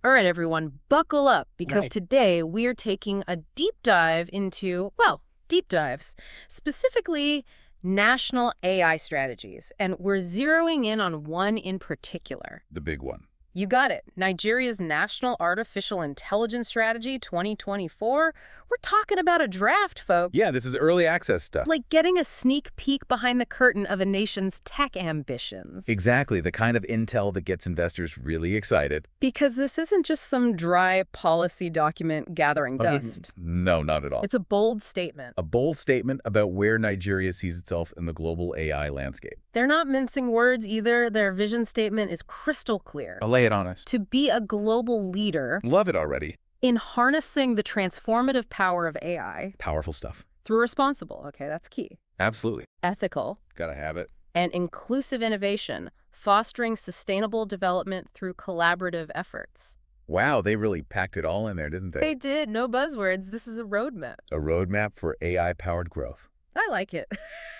All right, everyone, buckle up because Right. today we are taking a deep dive into, well, deep dives, specifically national AI strategies. And we're zeroing in on one in particular. The big one. You got it. Nigeria's National Artificial Intelligence Strategy 2024. We're talking about a draft, folks. Yeah, this is early access stuff. Like getting a sneak peek behind the curtain of a nation's tech ambitions. Exactly, the kind of intel that gets investors really excited. Because this isn't just some dry policy document gathering dust. No, not at all. It's a bold statement. A bold statement about where Nigeria sees itself in the global AI landscape. They're not mincing words either. Their vision statement is crystal clear. I'll lay it on us. To be a global leader Love it already. in harnessing the transformative power of AI Powerful stuff. through responsible, okay, that's key, Absolutely. ethical, Gotta have it. and inclusive innovation, fostering sustainable development through collaborative efforts. Wow, they really packed it all in there, didn't they? They did. No buzzwords. This is a roadmap. A roadmap for AI-powered growth. I like it.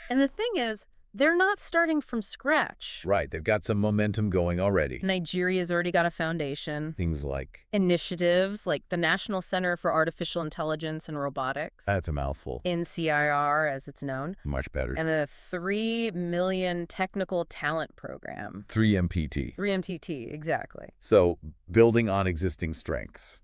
And the thing is, they're not starting from scratch. Right, they've got some momentum going already. Nigeria's already got a foundation. Things like, Initiatives like the National Center for Artificial Intelligence and Robotics, that's a mouthful. NCIR as it's known, Much better. and the 3 Million Technical Talent Program. 3MPT. 3MTT, exactly. So, building on existing strengths.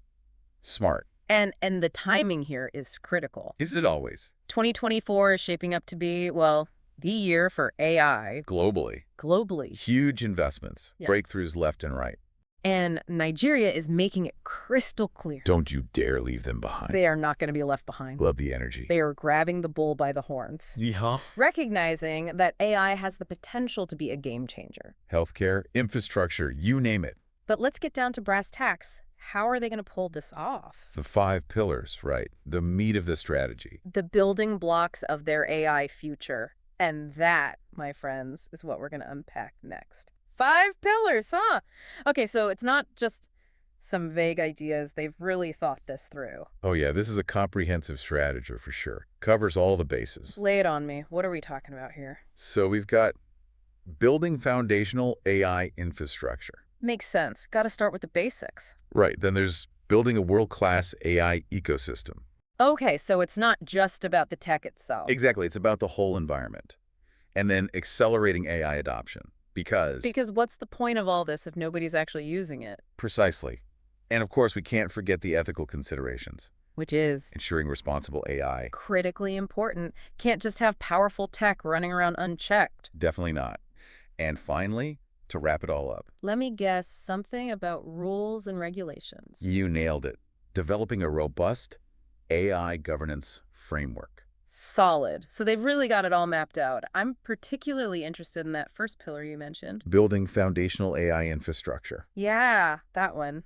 Smart. And the timing here is critical. Isn't it always? 2024 is shaping up to be, well, the year for AI Globally. globally. Huge investments. Yeah. Breakthroughs left and right. And Nigeria is making it crystal clear. Don't you dare leave them behind. They are not going to be left behind. Love the energy. They are grabbing the bull by the horns, Yeehaw. recognizing that AI has the potential to be a game changer. Healthcare, infrastructure, you name it. But let's get down to brass tacks. How are they going to pull this off? The 5 pillars, right? The meat of the strategy. The building blocks of their AI future. And that, my friends, is what we're going to unpack next. 5 pillars, huh? Okay, so it's not just some vague ideas. They've really thought this through. Oh yeah, this is a comprehensive strategy for sure. Covers all the bases. Lay it on me. What are we talking about here? So we've got building foundational AI infrastructure. Makes sense. Got to start with the basics. Right, then there's building a world-class AI ecosystem. Okay, so it's not just about the tech itself. Exactly, it's about the whole environment. And then accelerating AI adoption. Because What's the point of all this if nobody's actually using it? precisely. And of course, we can't forget the ethical considerations. Which is Ensuring responsible AI. critically important. Can't just have powerful tech running around unchecked. Definitely not. And finally, to wrap it all up, Let me guess, something about rules and regulations. you nailed it. Developing a robust AI governance framework. Solid. So they've really got it all mapped out. I'm particularly interested in that first pillar you mentioned. Building foundational AI infrastructure. Yeah, that one.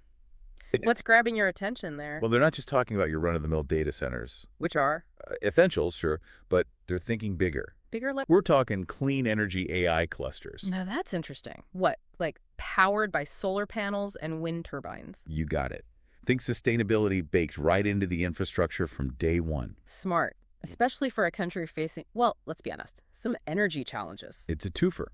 What's grabbing your attention there? Well, they're not just talking about your run-of-the-mill data centers. Which are? Essentials, sure, but they're thinking bigger. Bigger like... We're talking clean energy AI clusters. Now that's interesting. What? Like powered by solar panels and wind turbines? You got it. Think sustainability baked right into the infrastructure from day one. Smart. Especially for a country facing, well, let's be honest, some energy challenges. It's a twofer.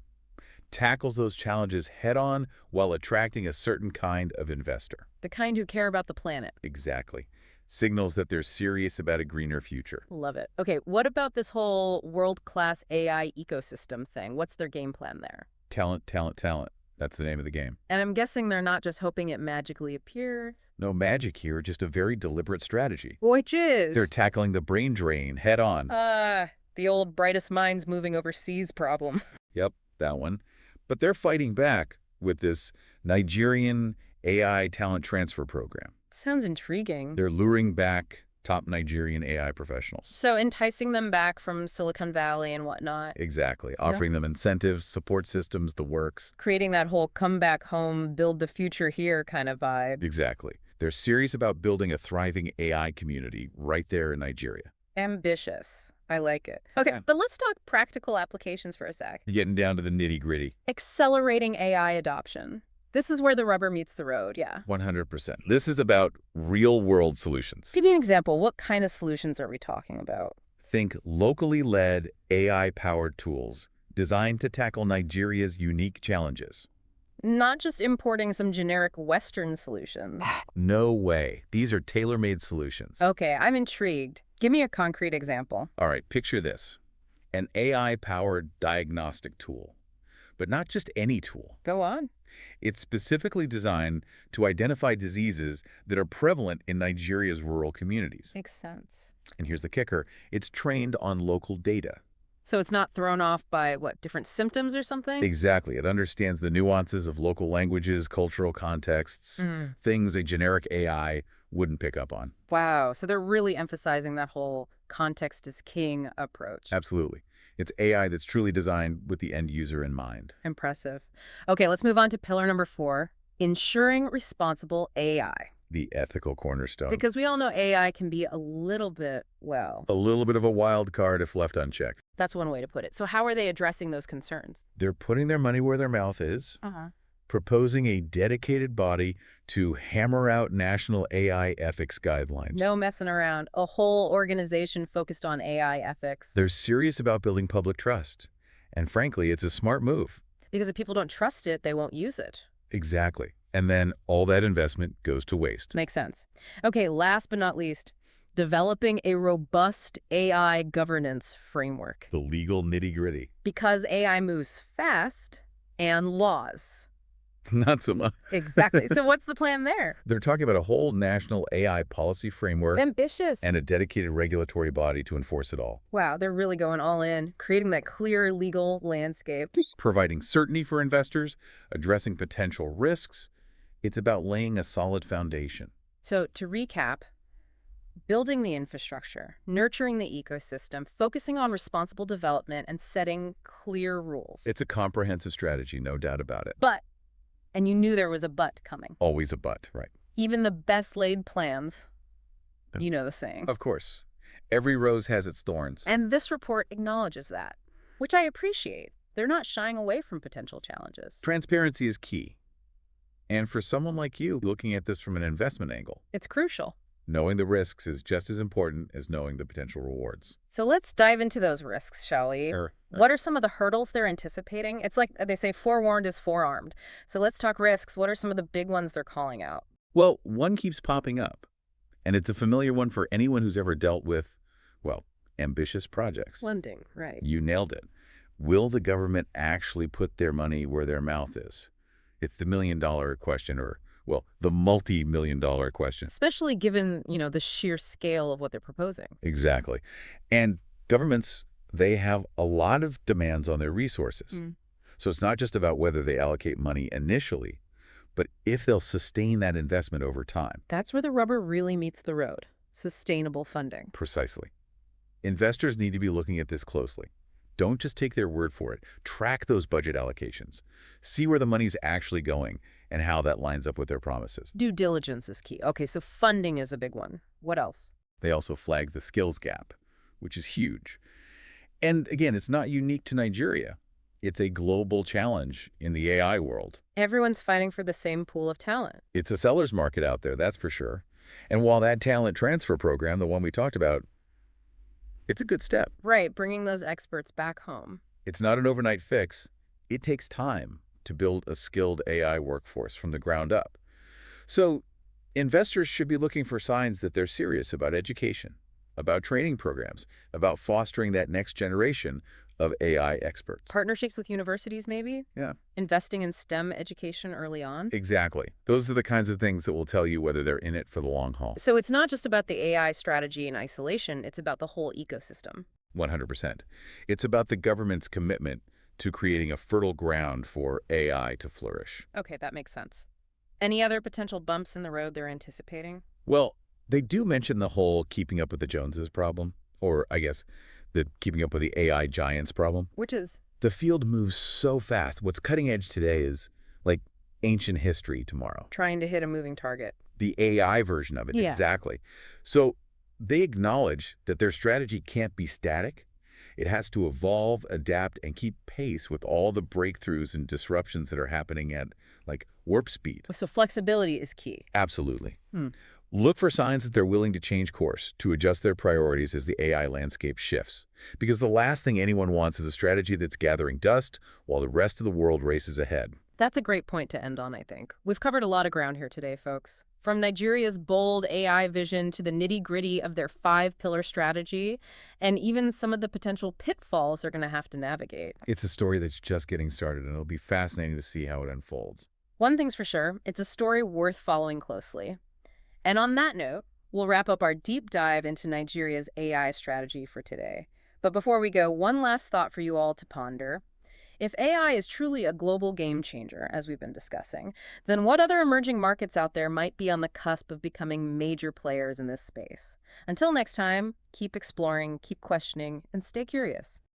Tackles those challenges head-on while attracting a certain kind of investor. The kind who care about the planet. Exactly. Signals that they're serious about a greener future. Love it. Okay, what about this whole world-class AI ecosystem thing? What's their game plan there? Talent, talent, talent. That's the name of the game. And I'm guessing they're not just hoping it magically appears. No magic here, just a very deliberate strategy. Which is? They're tackling the brain drain head-on. The old brightest minds moving overseas problem. Yep, that one. But they're fighting back with this Nigerian AI talent transfer program. Sounds intriguing. They're luring back top Nigerian AI professionals. So enticing them back from Silicon Valley and whatnot. Exactly. Offering them incentives, support systems, the works. Creating that whole come back home, build the future here kind of vibe. Exactly. They're serious about building a thriving AI community right there in Nigeria. Ambitious. I like it. Okay, Yeah. but let's talk practical applications for a sec. Getting down to the nitty-gritty. Accelerating AI adoption. This is where the rubber meets the road, yeah. 100%. This is about real-world solutions. Give me an example. What kind of solutions are we talking about? Think locally led AI-powered tools designed to tackle Nigeria's unique challenges. not just importing some generic Western solutions. No way. These are tailor-made solutions. Okay, I'm intrigued. Give me a concrete example. All right, picture this. An AI-powered diagnostic tool. But not just any tool. Go on. It's specifically designed to identify diseases that are prevalent in Nigeria's rural communities. Makes sense. And here's the kicker. It's trained on local data. So it's not thrown off by, what, different symptoms or something? Exactly. It understands the nuances of local languages, cultural contexts, things a generic AI wouldn't pick up on. Wow. So they're really emphasizing that whole context is king approach. Absolutely. It's AI that's truly designed with the end user in mind. Impressive. Okay, let's move on to pillar number 4, ensuring responsible AI. The ethical cornerstone. Because we all know AI can be a little bit, well, A little bit of a wild card if left unchecked. that's one way to put it. So how are they addressing those concerns? They're putting their money where their mouth is, proposing a dedicated body to hammer out national AI ethics guidelines. No messing around. A whole organization focused on AI ethics. They're serious about building public trust. And frankly, it's a smart move. Because if people don't trust it, they won't use it. Exactly. And then all that investment goes to waste. Makes sense. Okay, last but not least, developing a robust AI governance framework. The legal nitty-gritty. Because AI moves fast and laws. Not so much. Exactly. So what's the plan there? They're talking about a whole national AI policy framework Ambitious. and a dedicated regulatory body to enforce it all. Wow, they're really going all in, creating that clear legal landscape. Providing certainty for investors, addressing potential risks. It's about laying a solid foundation. So to recap, building the infrastructure, nurturing the ecosystem, focusing on responsible development, and setting clear rules. It's a comprehensive strategy, no doubt about it. But, and you knew there was a but coming. Always a but, right? Even the best laid plans, you know the saying. Of course. Every rose has its thorns. And this report acknowledges that, which I appreciate. They're not shying away from potential challenges. Transparency is key. And for someone like you looking at this from an investment angle, It's crucial. knowing the risks is just as important as knowing the potential rewards. So let's dive into those risks, shall we? Sure. What are some of the hurdles they're anticipating? It's like they say, forewarned is forearmed. So let's talk risks. What are some of the big ones they're calling out? Well, one keeps popping up, and it's a familiar one for anyone who's ever dealt with, well, ambitious projects. Lending, right. You nailed it. Will the government actually put their money where their mouth is? It's the million-dollar question, or, well, the multi-million-dollar question. Especially given, the sheer scale of what they're proposing. Exactly. And governments, they have a lot of demands on their resources. So it's not just about whether they allocate money initially, but if they'll sustain that investment over time. That's where the rubber really meets the road. Sustainable funding. Precisely. Investors need to be looking at this closely. Don't just take their word for it. Track those budget allocations. See where the money's actually going and how that lines up with their promises. Due diligence is key. Okay, so funding is a big one. What else? They also flag the skills gap, which is huge. And again, it's not unique to Nigeria. It's a global challenge in the AI world. Everyone's fighting for the same pool of talent. It's a seller's market out there, that's for sure. And while that talent transfer program, the one we talked about, it's a good step. Right, bringing those experts back home. It's not an overnight fix. It takes time to build a skilled AI workforce from the ground up. So investors should be looking for signs that they're serious about education, about training programs, about fostering that next generation of AI experts. Partnerships with universities, maybe? Yeah. Investing in STEM education early on? Exactly. Those are the kinds of things that will tell you whether they're in it for the long haul. So it's not just about the AI strategy in isolation, it's about the whole ecosystem. 100%. It's about the government's commitment to creating a fertile ground for AI to flourish. Okay, that makes sense. Any other potential bumps in the road they're anticipating? Well, they do mention the whole keeping up with the Joneses problem, or I guess the keeping up with the AI giants problem. Which is? The field moves so fast. What's cutting edge today is like ancient history tomorrow. Trying to hit a moving target. The AI version of it, Yeah. exactly. So they acknowledge that their strategy can't be static. It has to evolve, adapt, and keep pace with all the breakthroughs and disruptions that are happening at like warp speed. So flexibility is key. Absolutely. Look for signs that they're willing to change course, to adjust their priorities as the AI landscape shifts. Because the last thing anyone wants is a strategy that's gathering dust while the rest of the world races ahead. That's a great point to end on, I think. We've covered a lot of ground here today, folks. From Nigeria's bold AI vision to the nitty-gritty of their five-pillar strategy, and even some of the potential pitfalls they're going to have to navigate. It's a story that's just getting started, and it'll be fascinating to see how it unfolds. One thing's for sure, it's a story worth following closely. And on that note, we'll wrap up our deep dive into Nigeria's AI strategy for today. But before we go, one last thought for you all to ponder. If AI is truly a global game changer, as we've been discussing, then what other emerging markets out there might be on the cusp of becoming major players in this space? Until next time, keep exploring, keep questioning, and stay curious.